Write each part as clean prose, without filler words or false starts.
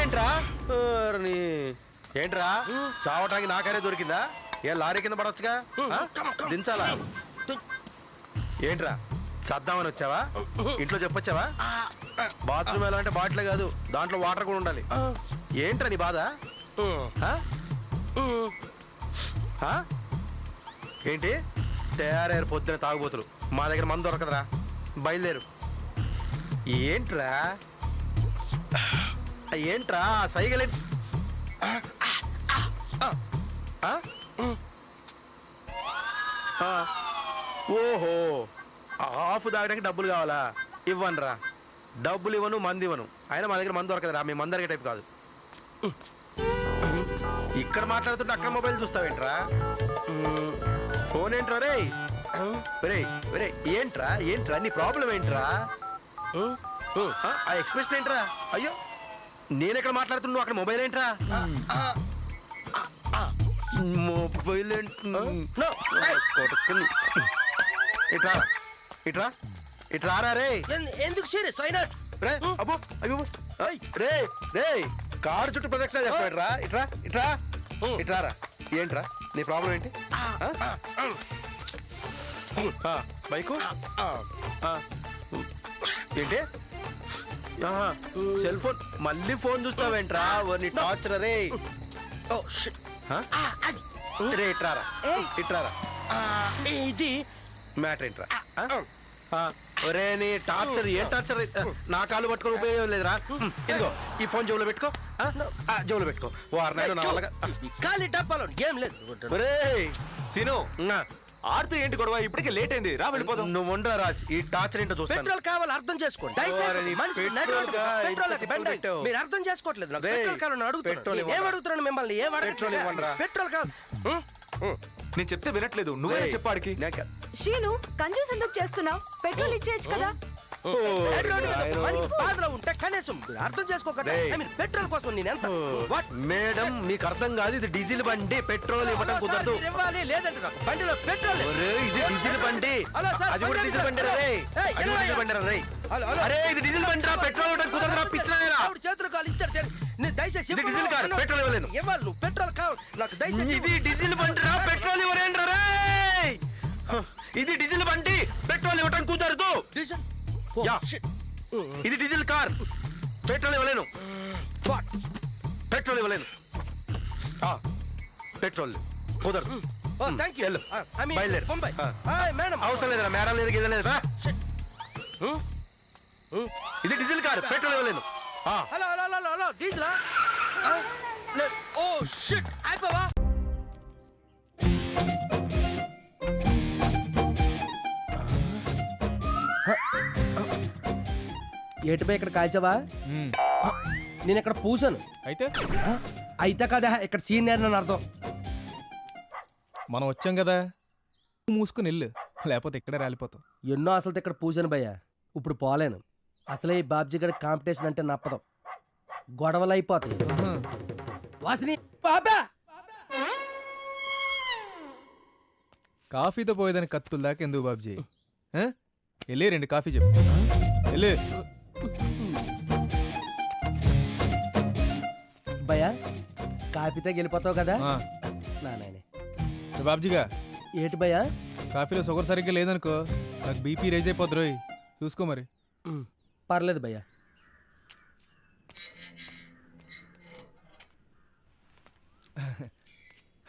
ఏంట్రా ఏంట్రా చావటానికి నాకనే దొరికిందా? ఏ లారీ కింద పడవచ్చుగా, దించాలా? ఏంట్రా చద్దామని వచ్చావా? ఇంట్లో చెప్పొచ్చావా? బాత్రూమ్ ఎలా అంటే బాటిలే కాదు, దాంట్లో వాటర్ కూడా ఉండాలి. ఏంట్రా నీ బాధ? ఏంటి తయారయ్యారు పొద్దున తాగుబోతులు? మా దగ్గర మందు దొరకదురా, బయలుదేరు. ఏంట్రా ఏంట్రా సైగలే? ఓహో, హాఫ్ తాగడానికి డబ్బులు కావాలా? ఇవ్వనురా, డబ్బులు ఇవ్వను, మంది ఇవ్వను. అయినా మా దగ్గర మందు దొరకదురా, మీ మందు దొరికే టైప్ కాదు. ఇక్కడ మాట్లాడుతుంటే అక్కడ మొబైల్ చూస్తావేంట్రా? ఫోన్ ఏంట్రా రే? రే ఏంట్రా ఏంట్రా నీ ప్రాబ్లం ఏంట్రా? ఆ ఎక్స్ప్రెషన్ ఏంట్రా? అయ్యో నేనెక్కడ మాట్లాడుతున్నా, అక్కడ మొబైల్ ఏంట్రా? మొబైల్ ఇట్రా ఇట్రా ఇట్రారా రే. ఎందుకు సీరియస్ అయినా? రే అబ్బో అయ్యో రే రే కారు చుట్టూ ప్రదక్షిణ చేస్తాడు. ఇట్రా ఇట్రా ఇట్రారా. ఏంట్రా నీ ప్రాబ్లం ఏంటి? బైకు ఏంటి? సెల్ ఫోన్ మళ్ళీ ఫోన్ చూస్తావేంట్రా? నీ టార్చర్ రే. రే ఇట్రారా ఇట్రారా. ఇది మ్యాటర్ ఏంట్రా? ఒరే నీ టార్చర్ ఏం టార్చర్? నా కాలు పట్టుకొని ఉపయోగం లేదురా. ఇదిగో ఈ ఫోన్ జోబులో పెట్టుకో, జోబులో పెట్టుకో. వారినాడు నా వల్ల ఖాళీ డబ్బాలో ఏం లేదు. ఒరే సీను ఆడుతూ ఏంటి గొడవ? ఇప్పటికే లేట్ అయింది, రా వెళ్ళిపోదాం. నువ్వు ఉండరా రాసి, ఈ టార్చర్ ఏంటో చూస్తాను. పెట్రోల్ కావాలి, అర్థం చేసుకోండి. మీరు అర్థం చేసుకోవట్లేదు. పెట్రోల్ కావాలని అడుగుతున్నాను. ఏం అడుగుతున్నాను మిమ్మల్ని? ఏం పెట్రోల్ ఇవ్వండిరా. పెట్రోల్ కావాలి. నేను చెప్తే వినట్లేదు, నువ్వే చెప్పాడికి. శ్రీను కంజూస్ ఎందుకు చేస్తున్నావు? పెట్రోల్ ఇచ్చేయచ్చు కదా. బాధలో ఉంటే కనీసం అర్థం చేసుకోకండి. పెట్రోల్ కోసం నేను ఎంత మేడం మీకు అర్థం కాదు. ఇది డీజిల్ బండి, పెట్రోల్ ఇవ్వడం కుదరదు. ఇవ్వాలి లేదంటే నాకు బండిలో పెట్రోల్. ఇది డీజిల్ బండి, అది కూడా డీజిల్ బండి రే. అది కూడా డీజిల్ బండి రే. అరే ఇది డీజిల్ బండి రా, పెట్రోల్ ఇవ్వడం కుదరదురా పిచ్చినాయరా. చేతులు కాలు ఇచ్చారు, దయచేసి ఇది డీజిల్ కార్, పెట్రోల్ ఇవ్వలేను. ఇవ్వాలి నువ్వు పెట్రోల్ కావాలి నాకు దయచేసి. ఇది డీజిల్ బండి రా, పెట్రోల్ ఇవ్వరేంట్రా రే. ఇది డీజిల్ బండి, పెట్రోల్ ఇవ్వడం కుదరదు. డీజిల్ ఇది డీజిల్ కార్, పెట్రోల్ ఇవ్వలేను. పెట్రోల్ ఇవ్వలేను, పెట్రోల్ కుదరదు. బయలుదేరు. అవసరం లేదురా, మేడం లేదు గిద లేదు. ఇది డీజిల్ కార్, పెట్రోల్ ఇవ్వలేను. Hello hello hello hello diesel. Oh shit అయిపోవా. ఏటిపై ఇక్కడ కాల్చావా? నేను ఇక్కడ పూసాను. అయితే కదా ఇక్కడ సీనియర్ అని అర్థం. మనం వచ్చాం కదా, మూసుకుని వెళ్ళు, లేకపోతే ఇక్కడే రాలిపోతాం. ఎన్నో అసలు ఇక్కడ పూసాను భయ్యా, ఇప్పుడు పోలేను. అసలే ఈ బాబ్జీ గడి కాంపిటీషన్ అంటే నప్పదు, గొడవలు అయిపోతాయి. వాసిని బాబా కాఫీతో పోయేదాన్ని కత్తుల దాకా ఎందుకు బాబ్జీ? వెళ్ళి 2 కాఫీ చెప్పు. వెళ్ళి భయ్యా కాఫీతో వెళ్ళిపోతావు కదా నాయనే. బాబ్జీగా ఏటి భయ్యా? కాఫీలో షుగర్ సరిగ్గా లేదనుకో, నాకు బీపీ రైజ్ అయిపోద్ది రోయ్, చూసుకో మరి. పర్లేదు భయ్యా.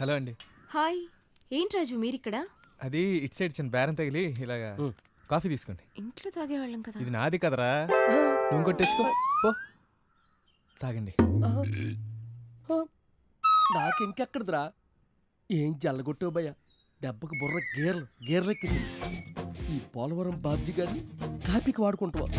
హలో అండి. హాయ్, ఏంటి రాజు మీరిక్కడ? అది ఇట్ సైడ్ చిన్న బేరం తగిలి ఇలాగా. కాఫీ తీసుకోండి. ఇంట్లో తాగేవాళ్ళం కదా. ఇది నాది కదరా, నువ్వు ఇంకోటి తెచ్చుకో పో, తాగండి. నాకు ఇంకెక్కడదిరా, ఏం జల్లగొట్టావు భయ్యా, దెబ్బకు బుర్ర గేర్లెక్కింది. ఈ పోలవరం బాబ్జీ గారిని కాపీకి వాడుకుంటావా?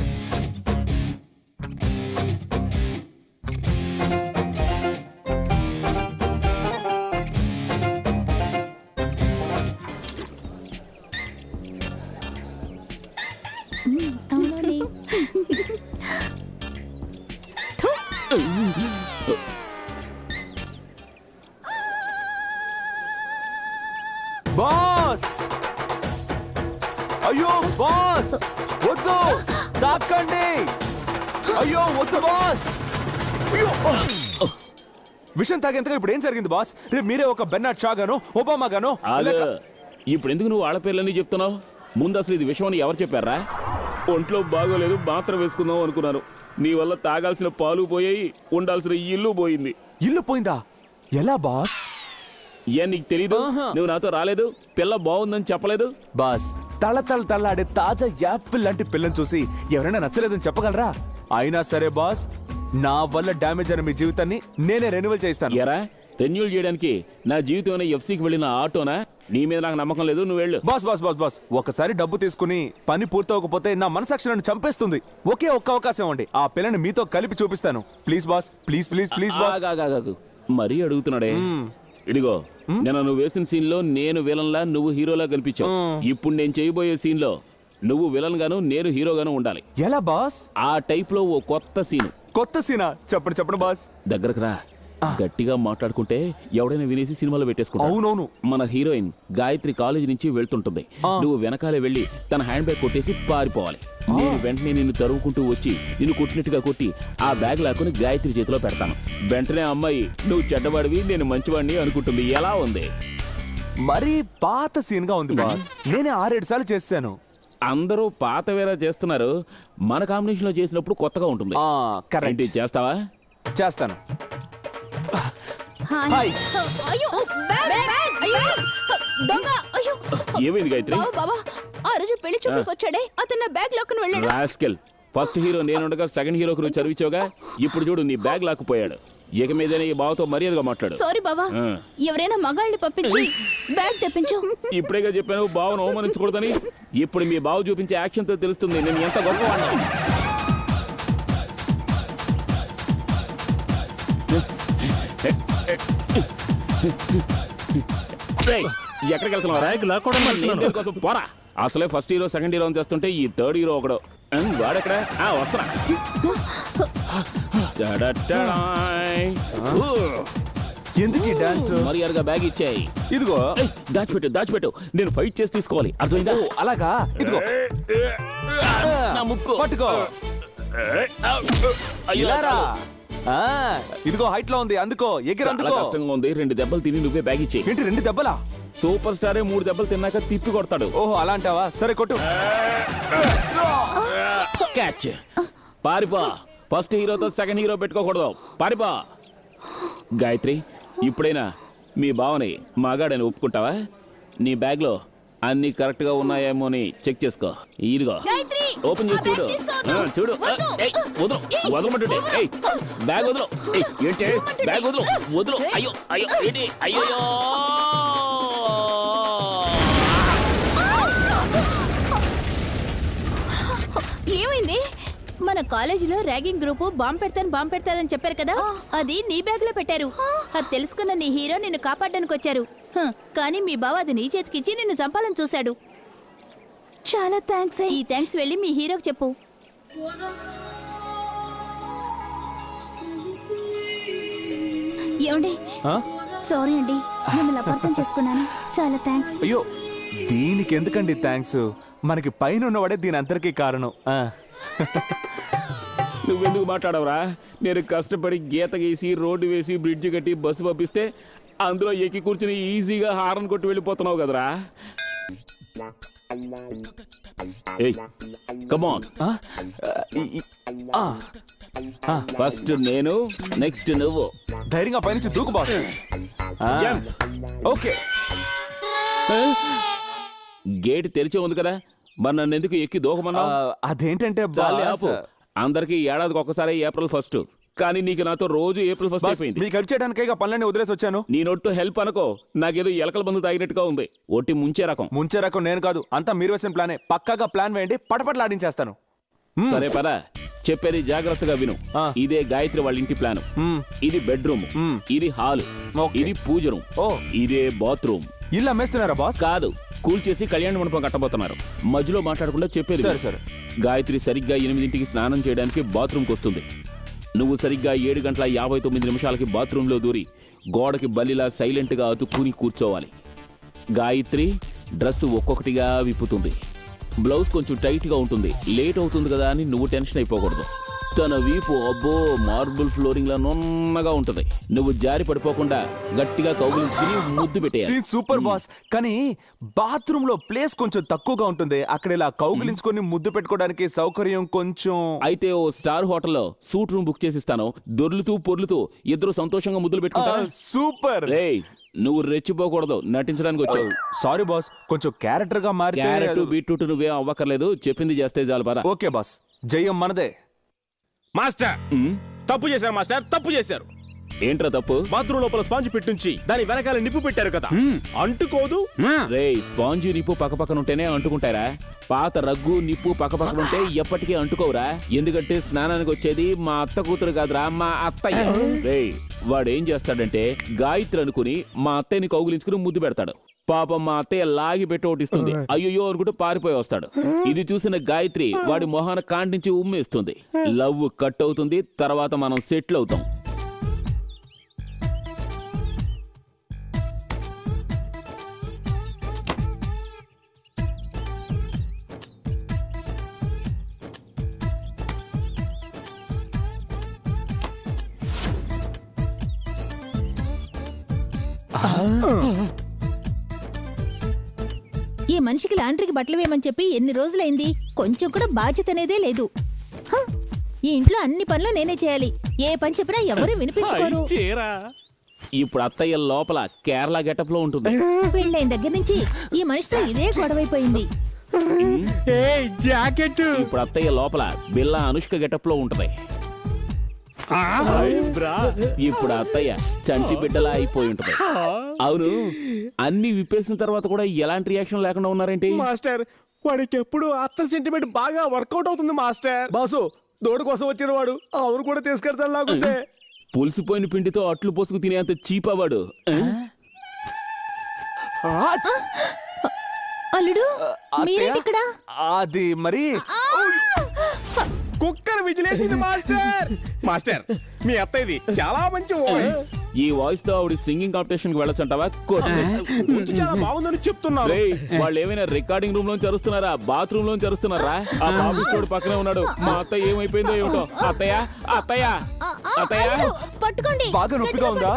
బాస్ అయ్యో బాస్ వద్దు, తాకండి. అయ్యో వద్దు బాస్. విషయం తాగేంతగా ఇప్పుడు ఏం జరిగింది బాస్? రేపు మీరే ఒక బెర్నార్డ్ షా గాను ఒబామా గాను ఇప్పుడు ఎందుకు నువ్వు వాళ్ళ పేర్లన్నీ చెప్తున్నావు? ముందు అసలు ఇది విషయం అని ఎవరు చెప్పారా? ఒంట్లో బాగోలేదు, మాత్రం వేసుకుందాం అనుకున్నాను. నీ వల్ల తాగాల్సిన పాలు పోయాయి, ఉండాల్సిన ఇల్లు పోయింది. ఇల్లు పోయిందా? ఎలా బాస్? ఏ నీకు తెలీదు? నువ్వు నాతో రాలేదు, పిల్ల బాగుందని చెప్పలేదు. బాస్, తళ్ళాడే తాజా యాపిల్ లాంటి పిల్లని చూసి ఎవరైనా నచ్చలేదని చెప్పగలరా? అయినా సరే బాస్, నా వల్ల డ్యామేజ్ అయిన మీ జీవితాన్ని నేనే రెన్యువల్ చేస్తాను. ఎరా రెన్యూల్ చేయడానికి నా జీవితం ఎఫ్సీకి వెళ్ళిన ఆటోనా? నీ మీద నాకు నమ్మకం లేదు, నువ్వు వెళ్ళు. బాస్ బాస్ బాస్ బాస్ ఒకసారి డబ్బు తీసుకుని పని పూర్తవకపోతే నా మనసాక్షి నన్ను చంపేస్తుంది. ఒకే ఒక్క అవకాశం అండి, ఆ పిల్లని మీతో కలిపి చూపిస్తాను. Please boss, please please please boss. మరీ అడుగుతున్నాడే. ఇదిగో నేను నువ్వు వేసిన సీన్ లో నేను విలన్ లా, నువ్వు హీరోలా కనిపించావు. ఇప్పుడు నేను చేయబోయే సీన్ లో నువ్వు విలన్ గాను, నేను హీరో గాను ఉండాలి. ఎలా బాస్? ఆ టైప్ లో ఓ కొత్త సీన్. కొత్త సీనా? చెప్పండి చెప్పండి బాస్. దగ్గరకు రా. గట్టిగా మాట్లాడుకుంటే ఎవడైనా వినేసి సినిమాలో పెట్టేసుకుంటా. అవునవును. మన హీరోయిన్ గాయత్రి కాలేజ్ నుంచి వెళ్తుంటుంది. నువ్వు వెనకాలే వెళ్ళి తన హ్యాండ్ బ్యాగ్ కొట్టేసి పారిపోవాలి. నేను వెంటనే నిన్ను తరువుకుంటూ వచ్చి నిన్ను కొట్టినట్టుగా కొట్టి ఆ బ్యాగ్ లాక్కుని గాయత్రి చేతిలో పెడతాను. వెంటనే అమ్మాయి నువ్వు చెడ్డవాడివి, నేను మంచివాడిని అనుకుంటుంది. ఎలా ఉంది? మరీ పాత సీన్ గా ఉంది బాస్. నేనే 6-7 సార్లు చేశాను. అందరూ పాత వేరే చేస్తున్నారు, మన కాంబినేషన్ లో చేసినప్పుడు కొత్తగా ఉంటుంది. కరెక్ట్. చేస్తావా? చేస్తాను. హాయ్. అయ్యో, దొంగ. అయ్యో, ఏమైంది గాయత్రి? బాబా, ఆ రోజు పెళ్లి చూపులకు వచ్చాడే, అతను నా బ్యాగ్ లాక్కుని వెళ్ళాడు. రాస్కెల్, ఫస్ట్ హీరో నేనుండగా సెకండ్ హీరోకి నువ్వు చదివించావుగా. ఇప్పుడు చూడు నీ బ్యాగ్ లాక్కుపోయాడు. ఇక మీదనే ఈ బావతో మర్యాదగా మాట్లాడు. సారీ బావా, ఎవరైనా మగాళ్ళని పంపించి బ్యాగ్ తెప్పించు. ఇప్పుడేగా చెప్పాను బావను అవమానించకూడదని. ఇప్పుడు మీ బావ చూపించే యాక్షన్ తో తెలుస్తుంది నేను ఎంత గొప్పవాడిని. ఎక్కడికి వెళ్తున్నావు? పోరా. అసలే ఫస్ట్ హీరో సెకండ్ హీరో చేస్తుంటే ఈ థర్డ్ హీరో ఒకడు వాడెక్కడ? వస్తున్నా. ఎందుకు ఈ డాన్స్? మర్యాదగా బ్యాగ్ ఇచ్చాయి. ఇదిగో దాచిపెట్టు. నేను ఫైట్ చేసి తీసుకోవాలి, అర్థమైందా? అలాగా? ఇదిగో నా ముక్కు పట్టుకో. ఇలారా? ఇదిగో హైట్ లో ఉంది, అందుకో. ఎగిరందుకో. కష్టంగా ఉంది. 2 దెబ్బలు తిని నువ్వే బ్యాగ్ ఇచ్చేయి. ఏంటి 2 దెబ్బలా? సూపర్ స్టారే 3 దెబ్బలు తిన్నాక తిప్పి కొడతాడు. ఓహో అలా అంటావా? సరే కొట్టు. క్యాచ్. పారిపో. ఫస్ట్ హీరోతో సెకండ్ హీరో పెట్టుకోకూడదు. పారిపో. గాయత్రి, ఇప్పుడైనా మీ బావని మగాడని ఒప్పుకుంటావా? నీ బ్యాగ్ లో అన్ని కరెక్ట్ గా ఉన్నాయేమో అని చెక్ చేసుకో. ఇదిగో ఓపెన్ చేసి చూడు. చూడు. వదలమంటుంటే బ్యాగ్ వదలు. ఏంటి బ్యాగ్ వదలు. అయ్యో ఏంటి? అయ్యో ఏమైంది? మన కాలేజీలో ర్యాగింగ్ గ్రూపు బాంబు పెడతారని చెప్పారు కదా, అది నీ బ్యాగ్ లో పెట్టారు. అది తెలుసుకున్న నీ హీరో నిన్ను కాపాడడానికి వచ్చారు. కానీ మీ బావ అది నీ చేతికిచ్చి నిన్ను చంపాలని చూశాడు. చాలా థ్యాంక్స్. ఈ థ్యాంక్స్ వెళ్ళి మీ హీరోకి చెప్పు. ఏమండి? సారీ అండి, మిమ్మల్ని అపార్థం చేసుకున్నాను. చాలా థ్యాంక్స్. అయ్యో, దీనికి ఎందుకండి థ్యాంక్స్? మనకి పైన ఉన్నవాడే దీని అంతరికీ కారణం. నువ్వెందుకు మాట్లాడవరా? నేను కష్టపడి గీత గీసి రోడ్డు వేసి బ్రిడ్జ్ కట్టి బస్సు పంపిస్తే అందులో ఎక్కి కూర్చుని ఈజీగా హారన్ కొట్టి వెళ్ళిపోతున్నావు కదరా. కమాన్. ఫస్ట్ నేను, నెక్స్ట్ నువ్వు. ధైర్యంగా పైనుంచి దూకు బాస్. ఓకే. గేట్ తెరిచే ఉంది కదా, మరి నన్ను ఎందుకు ఎక్కి దూకమన్నా? అదేంటంటే అందరికి ఏడాదికి ఒక్కసారి ఏప్రిల్ 1, కానీ నీకు నాతో రోజు ఏప్రిల్ 1 అయిపోయింది. మీకు హెల్ప్ చేయడానికి పనులన్నీ వదిలేసి వచ్చాను. నీ నోటితో హెల్ప్ అనుకో, నాకేదో ఎలకల మందు తాగినట్టుగా ఉంది. ఒట్టి ముంచే రకం నేను కాదు, అంతా మీరు వేసిన ప్లానే. పక్కాగా ప్లాన్ వేయండి, పటపట్లాడించేస్తాను. సరే పదా, చెప్పేది జాగ్రత్తగా విను. ఇదే గాయత్రి వాళ్ళ ఇంటి ప్లాన్. ఇది బెడ్రూమ్, ఇది హాల్, ఇది పూజ రూమ్, ఇదే బాత్రూమ్. ఇల్లు అమ్మేస్తున్నారా బాస్? కాదు, కూల్ చేసి కళ్యాణ మండపం కట్టబోతున్నారు. మధ్యలో మాట్లాడకుండా చెప్పేది. సరే. గాయత్రి సరిగ్గా 8ంటికి స్నానం చేయడానికి బాత్రూమ్కి వస్తుంది. నువ్వు సరిగ్గా 7:59 బాత్రూంలో దూరి గోడకి బల్లిలా సైలెంట్గా అతుక్కుని కూర్చోవాలి. గాయత్రి డ్రెస్ ఒక్కొక్కటిగా విప్పుతుంది. బ్లౌజ్ కొంచెం టైట్గా ఉంటుంది. లేట్ అవుతుంది కదా అని నువ్వు టెన్షన్ అయిపోకూడదు. తన వీపు అబ్బో మార్బుల్ ఫ్లోరింగ్ లా నున్నగా ఉంటది. నువ్వు జారి పడిపోకుండా గట్టిగా కౌగిలించుకుని ముద్దు పెట్టేయాలి. Scene super boss. కానీ బాత్రూమ్ లో ప్లేస్ కొంచెం తక్కువగా ఉంటుంది. అక్కడ ఇలా కౌగిలించుకొని ముద్దు పెట్టుకోవడానికి సౌకర్యం కొంచెం. అయితే ఓ స్టార్ హోటల్లో సూట్ రూమ్ బుక్ చేసిస్తాను. దొర్లుతూ పొర్లుతూ ఇద్దరు సంతోషంగా ముద్దులు పెట్టుకుంటారా? సూపర్. రేయ్, నువ్వు రెచ్చిపోకూడదు, నటించడానికి వచ్చావు. సారీ బాస్, కొంచెం క్యారెక్టర్ గా మారితే. క్యారెట్ బీట్రూట్ నువ్వేం అవ్వక్కర్లేదు, చెప్పింది చేస్తే చాలు పద. ఓకే బాస్, జయం మనదే. మాస్టర్ తప్పు చేశారు మాస్టర్, తప్పు చేశారు. ఏంట్రా తప్పు? బాత్రూమ్ లోపల స్పాంజ్ పెట్టుంచి దాని వెనకాల నిప్పు పెట్టారు కదా, అంటుకోదు. రేయ్, స్పాంజ్ నిప్పు పక్కపక్కన ఉంటేనే అంటుకుంటారా? పాత రగ్గు నిప్పు పక్కపక్కన ఉంటే ఎప్పటికీ అంటుకోవురా? ఎందుకంటే స్నానానికి వచ్చేది మా అత్త కూతురు కాదురా, మా అత్తయ్య. రేయ్, వాడేం చేస్తాడంటే గాయత్రి అనుకుని మా అత్తయ్యని కౌగులించుకుని ముద్దు పెడతాడు. పాపం మా అత్తయ్య లాగి పెట్టి ఓటిస్తుంది. అయ్యో అనుకుంటూ పారిపోయి వస్తాడు. ఇది చూసిన గాయత్రి వాడి మొహాన కాంటించి ఉమ్మేస్తుంది. లవ్ కట్ అవుతుంది. తర్వాత మనం సెటిల్ అవుతాం. ఈ మనిషికి లాండ్రీకి బట్టలు వేయమని చెప్పి ఎన్ని రోజులైంది? కొంచెం కూడా బాధ్యత అనేదే లేదు. హ! ఈ ఇంట్లో అన్ని పనులు నేనే చేయాలి. ఏ పని చెప్పినా ఎవరు వినిపించుకోరు. ఇప్పుడు అత్తయ్య లోపల కేరళ గెటప్ లో ఉంటుంది. పెళ్ళైన దగ్గర నుంచి ఈ మనిషితో ఇదే గొడవైపోయింది. జాకెట్ ఇప్పుడు అత్తయ్య లోపల బిల్లా అనుష్క గెటప్ లో ఉంటది. ఇప్పుడు అత్తయ్య చంటి బిడ్డలా అయిపోయి ఉంటది. అవును, అన్ని విప్పేసిన తర్వాత కూడా ఎలాంటి రియాక్షన్ లేకుండా ఉన్నారేంటి? మాస్టర్, వాడికి ఎప్పుడు అత్త సెంటిమెంట్ బాగా వర్కౌట్ అవుతుంది మాస్టర్. బాసు, దోడు కోసం వచ్చిన వాడు అవును కూడా తీసుకెళ్తాను లాగుంటే. పులిసిపోయిన పిండితో అట్లు పోసుకు తినేంత చీపవాడు. అల్లుడు, అత్తయ్య? మీరేంటి ఇక్కడ? అది మరి కుక్కర్ విజిలేసింది మాస్టర్. మాస్టర్, మీ అత్త ఇది చాలా మంచి వాయిస్. ఈ వాయిస్ తో ఆవిడ సింగింగ్ కాంపిటీషన్ కి వెళ్ళొచ్చంటావా? గొంతు చాలా బాగుందని చెప్తున్నారు. వాళ్ళు ఏమైనా రికార్డింగ్ రూమ్ లోంచి అరుస్తున్నారా, బాత్రూమ్ లోంచి అరుస్తున్నారా? ఆ బాబు తోడు పక్కనే ఉన్నాడు. మా అత్తయ్య ఏమైపోయిందో ఏమిటో. అత్తయ్య, అత్తయ్య, అత్తయ్య, పట్టుకోండి. బాగా నొప్పిగా ఉందా?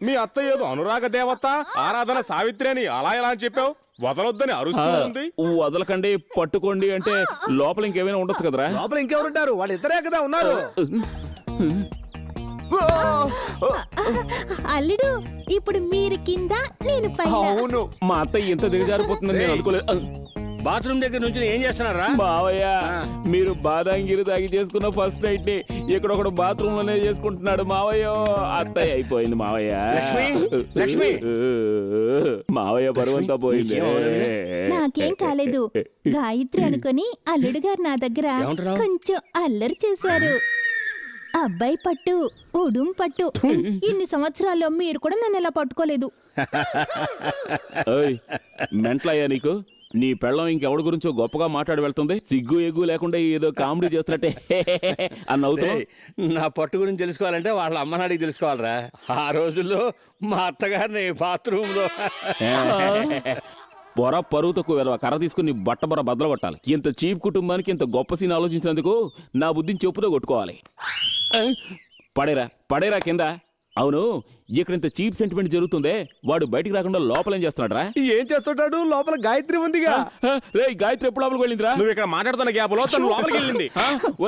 మీ అత్త ఏదో అనురాగ దేవత, ఆరాధన సావిత్రి అని అలా ఎలా అని చెప్పావు? వదలొద్దని అరుస్తుంది. వదలకండి, పట్టుకోండి అంటే లోపల ఇంకేమైనా ఉండొచ్చు కదరా? లోపల ఇంకెవరుంటారు? వాళ్ళు ఇద్దరే కదా ఉన్నారు. అల్లుడు, ఇప్పుడు మీరు కింద, నేను పైన. అవును. మా అత్తయ్య ఇంత దిగజారిపోతుందని నేను అనుకోలేదు. బాత్రూమ్ దగ్గర నుంచి ఏం చేస్తున్నారా? మావయ్య, మీరు బాదాంగిరి తాగి చేసుకున్న ఫస్ట్ నైట్ ని ఇక్కడ ఒకడు బాత్రూమ్ లోనే చేసుకుంటున్నాడు మావయ్య. అత్తయ్య అయిపోయింది మావయ్య. లక్ష్మి! మావయ్య బరువంతా పోయింది. నాకేం కాలేదు. గాయత్రి అనుకొని అల్లుడు గారు నా దగ్గర కొంచెం అల్లరి చేశారు. అబ్బాయి పట్టు, ఉడుం పట్టు. ఇన్ని సంవత్సరాల్లో మీరు కూడా నన్ను ఎలా పట్టుకోలేదు. మెంట్లయ్యా నీకు? నీ పెళ్ళం ఇంకెవడి గురించో గొప్పగా మాట్లాడి వెళ్తుంది. సిగ్గు ఎగ్గు లేకుండా ఏదో కామెడీ చేస్తున్నట్టే అని అవుతావు. నా పట్టు గురించి తెలుసుకోవాలంటే వాళ్ళ అమ్మనాడికి తెలుసుకోవాలరా. ఆ రోజుల్లో మా అత్తగారిని బాత్రూమ్ లో పొర పరువు తక్కువ వెలవ కర్ర తీసుకుని బట్ట బొర బద్దలు కొట్టాలి. ఇంత చీప్ కుటుంబానికి ఇంత గొప్ప సీన్ ఆలోచించినందుకు నా బుద్ధిని చెప్పుతో కొట్టుకోవాలి. పడేరా పడేరా కింద. అవును, ఇక్కడ ఇంత చీప్ సెంటిమెంట్ జరుగుతుందే, వాడు బయటికి రాకుండా లోపల ఏం చేస్తున్నాడు రా? ఏం చేస్తుంటాడు? లోపల గాయత్రి ఉందిగా. రే, గాయత్రి ఎప్పుడు లోపలికి వెళ్ళిందిరా? నువ్వు ఇక్కడ మాట్లాడుతున్న గ్యాప్ లో తను లోపలికి వెళ్ళింది.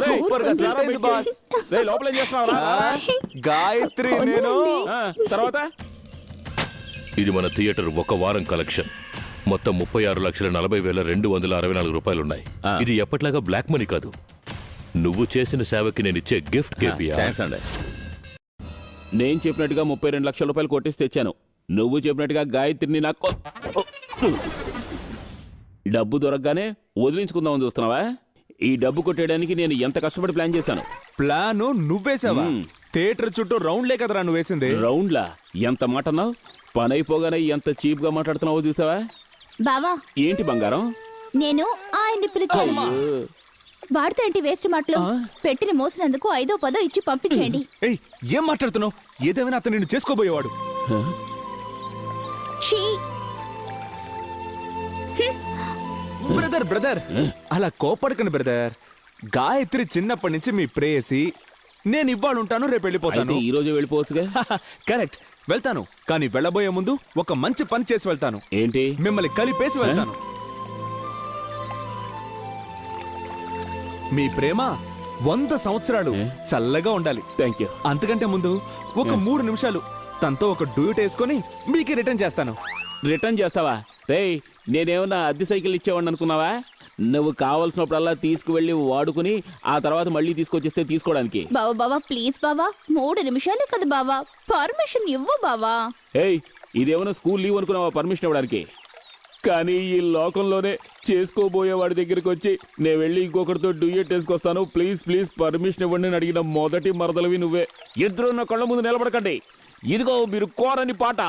సూపర్ గా సెట్ అయింది బాస్. రే, లోపల ఏం చేస్తున్నావు? గాయత్రి నేను. తర్వాత ఇది మన థియేటర్ ఒక వారం కలెక్షన్. మొత్తం 36,40,264 రూపాయలున్నాయి. ఇది ఎప్పట్లాగా బ్లాక్ మనీ కాదు. నువ్వు చేసిన సేవకి నేను ఇచ్చే గిఫ్ట్. థాంక్స్ అండి. నేను చెప్పినట్టుగా 32 లక్షల రూపాయలు కొట్టేసి తెచ్చాను. నువ్వు చెప్పినట్టుగా గాయత్రిని నాకు డబ్బు దొరకగానే వదిలించుకుందామని చూస్తున్నావా? ఈ డబ్బు కొట్టేయడానికి నేను ఎంత కష్టపడి ప్లాన్ చేశాను. ప్లాను నువ్వేసావా? థియేటర్ చుట్టూ రౌండ్లే కదరా నువ్వు వేసింది. రౌండ్లా? ఎంత మాట అన్నావు? పని అయిపోగానే ఎంత చీప్ గా మాట్లాడుతున్నావో చూసావా? బావా, ఏంటి బంగారం? నేను ఆయన్ని పిలిచాను. వాడితో ఏంటి వేస్ట్ మాటలు? పెట్టిన మోసినందుకు 5ో 10 ఇచ్చి పంపించేయండి. ఏయ్, ఏం మాట్లాడుతున్నావు? ఏదేమైనా అతను నిన్ను చేసుకోబోయేవాడు. బ్రదర్ అలా కోపడకండి బ్రదర్. గాయత్రి చిన్నప్పటి నుంచి మీ ప్రేయసి. నేను ఇవాళ ఉంటాను, రేపు వెళ్ళిపోతాను. అయితే ఈ రోజు వెళ్ళిపోవచ్చుగా. కరెక్ట్, వెళ్తాను. కానీ వెళ్ళబోయే ముందు ఒక మంచి పని చేసి వెళ్తాను. ఏంటి? మిమ్మల్ని కలిపేసి వెళ్తాను. మీ ప్రేమ 100 సంవత్సరాలు చల్లగా ఉండాలి. Thank you. అంతకంటే ముందు ఒక 3 నిమిషాలు తనతో ఒక డ్యూట్ వేసుకొని మీకు రిటర్న్ చేస్తాను. రిటర్న్ చేస్తావా? రేయ్, నేనేమన్నా అద్దె సైకిల్ ఇచ్చేవాడిని అనుకున్నావా? నువ్వు కావలసినప్పుడల్లా తీసుకువెళ్ళి వాడుకుని ఆ తర్వాత మళ్ళీ తీసుకొచ్చేస్తే తీసుకోవడానికి. బావా బావా ప్లీజ్ బావా, 3 నిమిషాలే కదా బావా, పర్మిషన్ ఇవ్వు బావా. ఏయ్, ఇదేమన్నా స్కూల్ లీవ్ అనుకున్నావా పర్మిషన్ ఇవ్వడానికి? కానీ ఈ లోకంలోనే చేసుకోబోయే వాడి దగ్గరికి వచ్చి నేను వెళ్ళి ఇంకొకరితో డ్యూయట్ వేసుకొస్తాను, ప్లీజ్ ప్లీజ్ పర్మిషన్ ఇవ్వండి అని అడిగిన మొదటి మరదలవి నువ్వే. ఇద్దరు నా కళ్ళ ముందు నిలబడకండి. ఇదిగో మీరు కోరని పాట.